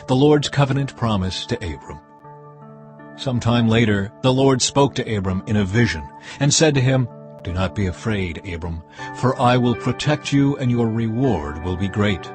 The Lord's covenant promise to Abram. Some time later, the Lord spoke to Abram in a vision and said to him, "Do not be afraid, Abram, for I will protect you and your reward will be great."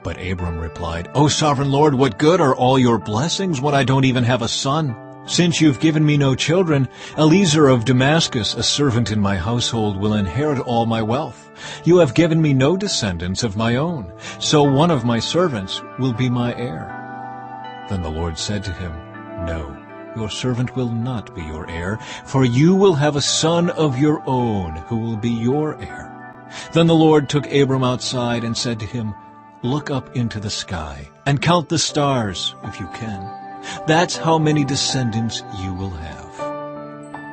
But Abram replied, "O sovereign Lord, what good are all your blessings when I don't even have a son? Since you've given me no children, Eliezer of Damascus, a servant in my household, will inherit all my wealth. You have given me no descendants of my own, so one of my servants will be my heir." Then the Lord said to him, "No, your servant will not be your heir, for you will have a son of your own who will be your heir." Then the Lord took Abram outside and said to him, "Look up into the sky and count the stars, if you can. That's how many descendants you will have."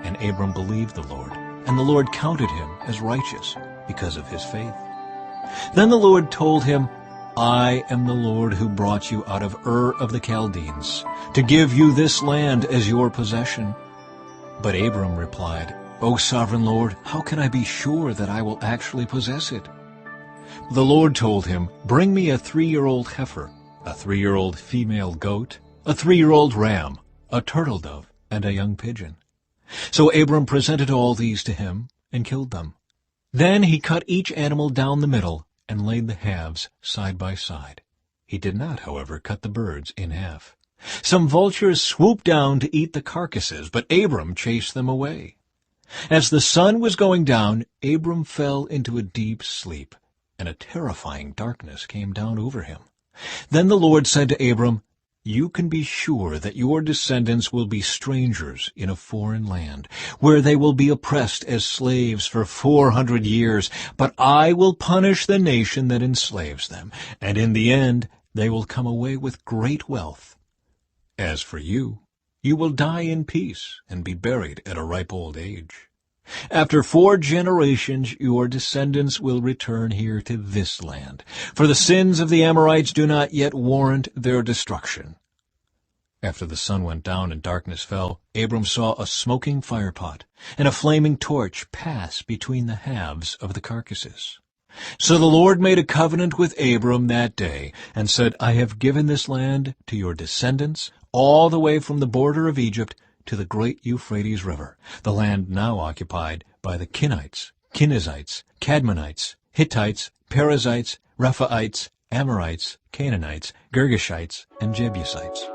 And Abram believed the Lord, and the Lord counted him as righteous because of his faith. Then the Lord told him, "I am the Lord who brought you out of Ur of the Chaldeans, to give you this land as your possession." But Abram replied, "O sovereign Lord, how can I be sure that I will actually possess it?" The Lord told him, "Bring me a 3-year-old heifer, a 3-year-old female goat, a 3-year-old ram, a turtle dove, and a young pigeon." So Abram presented all these to him and killed them. Then he cut each animal down the middle and laid the halves side by side. He did not, however, cut the birds in half. Some vultures swooped down to eat the carcasses, but Abram chased them away. As the sun was going down, Abram fell into a deep sleep, and a terrifying darkness came down over him. Then the Lord said to Abram, "You can be sure that your descendants will be strangers in a foreign land, where they will be oppressed as slaves for 400 years, but I will punish the nation that enslaves them, and in the end they will come away with great wealth. As for you, you will die in peace and be buried at a ripe old age. After 4 generations your descendants will return here to this land, for the sins of the Amorites do not yet warrant their destruction." After the sun went down and darkness fell, Abram saw a smoking firepot and a flaming torch pass between the halves of the carcasses. So the Lord made a covenant with Abram that day and said, "I have given this land to your descendants all the way from the border of Egypt to the great Euphrates River, the land now occupied by the Kenites, Kenizzites, Cadmonites, Hittites, Perizzites, Rephaites, Amorites, Canaanites, Girgashites, and Jebusites."